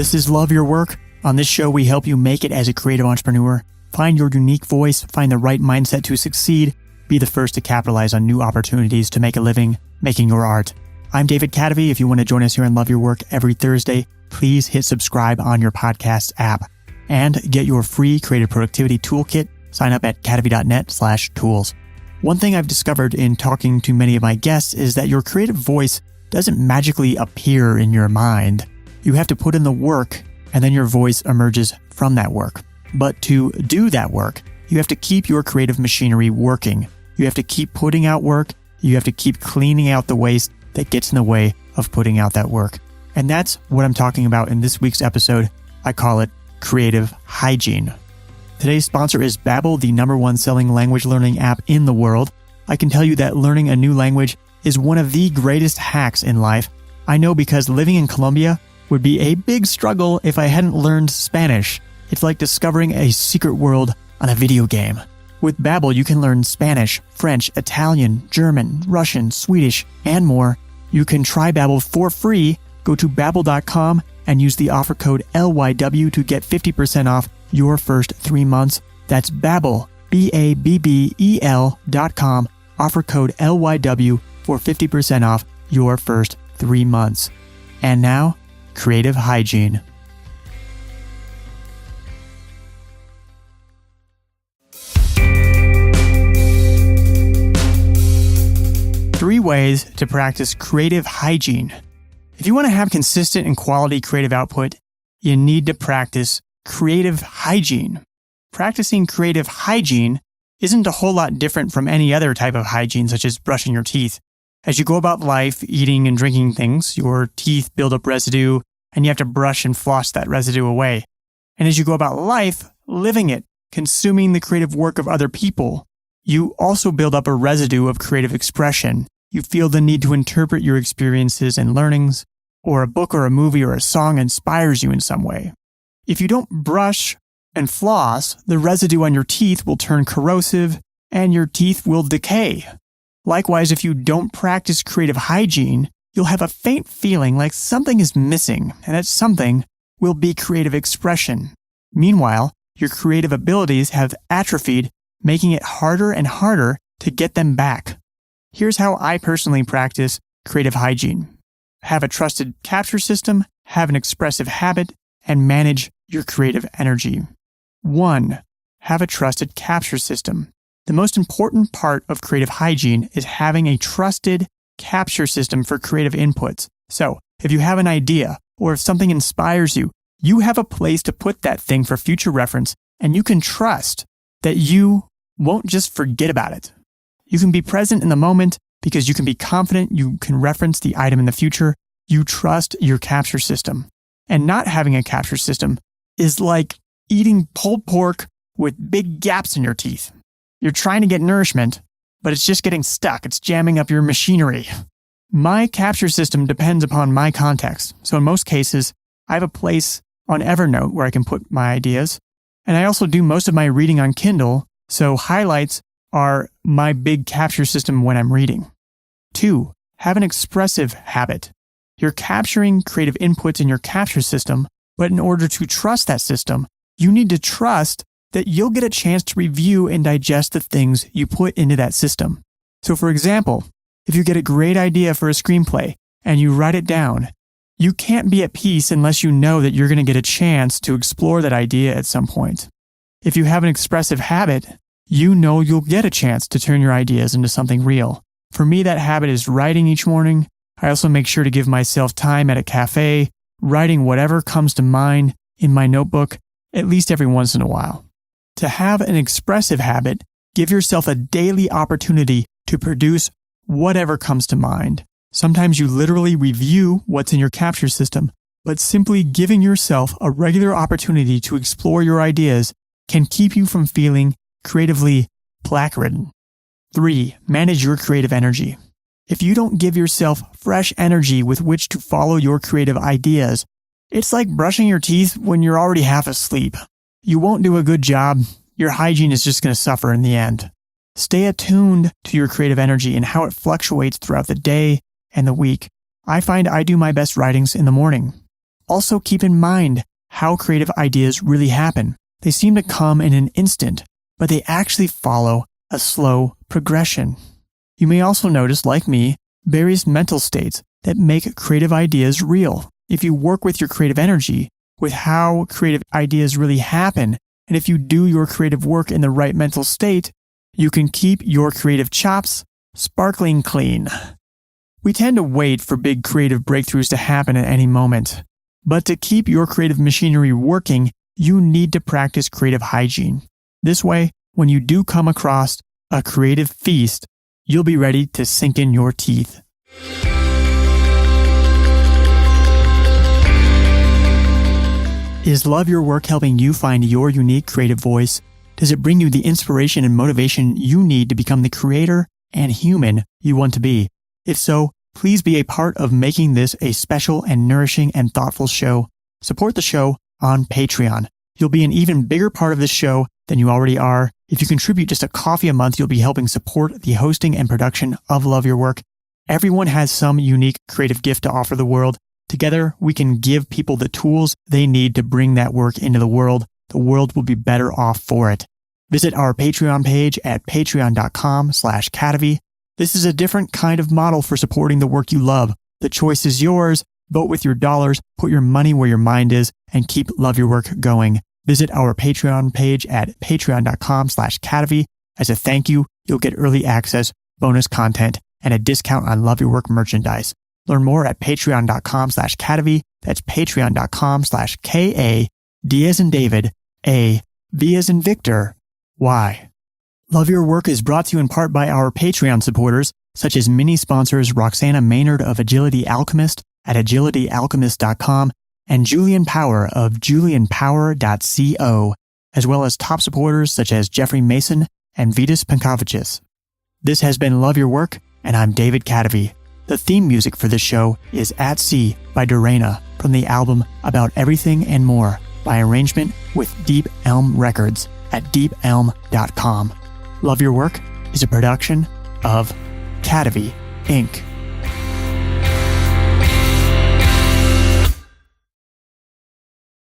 This is Love Your Work. On this show, we help you make it as a creative entrepreneur. Find your unique voice, find the right mindset to succeed, be the first to capitalize on new opportunities to make a living making your art. I'm David Cadavy. If you want to join us here on Love Your Work every Thursday, please hit subscribe on your podcast app and get your free Creative Productivity Toolkit. Sign up at cadavy.net/tools. One thing I've discovered in talking to many of my guests is that your creative voice doesn't magically appear in your mind. You have to put in the work, and then your voice emerges from that work. But to do that work, you have to keep your creative machinery working. You have to keep putting out work. You have to keep cleaning out the waste that gets in the way of putting out that work. And that's what I'm talking about in this week's episode. I call it Creative Hygiene. Today's sponsor is Babbel, the #1 selling language learning app in the world. I can tell you that learning a new language is one of the greatest hacks in life. I know because living in Colombia would be a big struggle if I hadn't learned Spanish. It's like discovering a secret world on a video game. With Babbel, you can learn Spanish, French, Italian, German, Russian, Swedish, and more. You can try Babbel for free. Go to Babbel.com and use the offer code LYW to get 50% off your first 3 months. That's Babbel, BABBEL.com, offer code LYW for 50% off your first 3 months. And now, Creative Hygiene. Three ways to practice creative hygiene. If you want to have consistent and quality creative output, you need to practice creative hygiene. Practicing creative hygiene isn't a whole lot different from any other type of hygiene, such as brushing your teeth. As you go about life, eating and drinking things, your teeth build up residue, and you have to brush and floss that residue away. And as you go about life, living it, consuming the creative work of other people, you also build up a residue of creative expression. You feel the need to interpret your experiences and learnings, or a book or a movie or a song inspires you in some way. If you don't brush and floss, the residue on your teeth will turn corrosive and your teeth will decay. Likewise, if you don't practice creative hygiene, you'll have a faint feeling like something is missing, and that something will be creative expression. Meanwhile, your creative abilities have atrophied, making it harder and harder to get them back. Here's how I personally practice creative hygiene. Have a trusted capture system, have an expressive habit, and manage your creative energy. 1. Have a trusted capture system. The most important part of creative hygiene is having a trusted capture system for creative inputs. So, if you have an idea or if something inspires you, you have a place to put that thing for future reference, and you can trust that you won't just forget about it. You can be present in the moment because you can be confident you can reference the item in the future. You trust your capture system. And not having a capture system is like eating pulled pork with big gaps in your teeth. You're trying to get nourishment, but it's just getting stuck. It's jamming up your machinery. My capture system depends upon my context. So in most cases, I have a place on Evernote where I can put my ideas. And I also do most of my reading on Kindle. So highlights are my big capture system when I'm reading. 2, have an expressive habit. You're capturing creative inputs in your capture system, but in order to trust that system, you need to trust that you'll get a chance to review and digest the things you put into that system. So for example, if you get a great idea for a screenplay and you write it down, you can't be at peace unless you know that you're going to get a chance to explore that idea at some point. If you have an expressive habit, you know you'll get a chance to turn your ideas into something real. For me, that habit is writing each morning. I also make sure to give myself time at a cafe, writing whatever comes to mind in my notebook, at least every once in a while. To have an expressive habit, give yourself a daily opportunity to produce whatever comes to mind. Sometimes you literally review what's in your capture system, but simply giving yourself a regular opportunity to explore your ideas can keep you from feeling creatively plaque-ridden. 3. Manage your creative energy. If you don't give yourself fresh energy with which to follow your creative ideas, it's like brushing your teeth when you're already half asleep. You won't do a good job. Your hygiene is just going to suffer in the end. Stay attuned to your creative energy and how it fluctuates throughout the day and the week. I find I do my best writings in the morning. Also keep in mind how creative ideas really happen. They seem to come in an instant, but they actually follow a slow progression. You may also notice, like me, various mental states that make creative ideas real. If you work with your creative energy, with how creative ideas really happen, and if you do your creative work in the right mental state, you can keep your creative chops sparkling clean. We tend to wait for big creative breakthroughs to happen at any moment. But to keep your creative machinery working, you need to practice creative hygiene. This way, when you do come across a creative feast, you'll be ready to sink in your teeth. Is Love Your Work helping you find your unique creative voice? Does it bring you the inspiration and motivation you need to become the creator and human you want to be? If so, please be a part of making this a special and nourishing and thoughtful show. Support the show on Patreon. You'll be an even bigger part of this show than you already are. If you contribute just a coffee a month, you'll be helping support the hosting and production of Love Your Work. Everyone has some unique creative gift to offer the world. Together, we can give people the tools they need to bring that work into the world. The world will be better off for it. Visit our Patreon page at patreon.com/Cadavy. This is a different kind of model for supporting the work you love. The choice is yours. Vote with your dollars, put your money where your mind is, and keep Love Your Work going. Visit our Patreon page at patreon.com/Cadavy. As a thank you, you'll get early access, bonus content, and a discount on Love Your Work merchandise. Learn more at patreon.com/Cadavy. That's patreon.com/KA, D as in David, A, V as in Victor, Y. Love Your Work is brought to you in part by our Patreon supporters, such as mini sponsors Roxana Maynard of Agility Alchemist at agilityalchemist.com and Julian Power of julianpower.co, as well as top supporters such as Jeffrey Mason and Vitas Pankovichis. This has been Love Your Work, and I'm David Cadavy. The theme music for this show is At Sea by Dorena from the album About Everything and More by arrangement with Deep Elm Records at deepelm.com. Love Your Work is a production of Cadavy, Inc.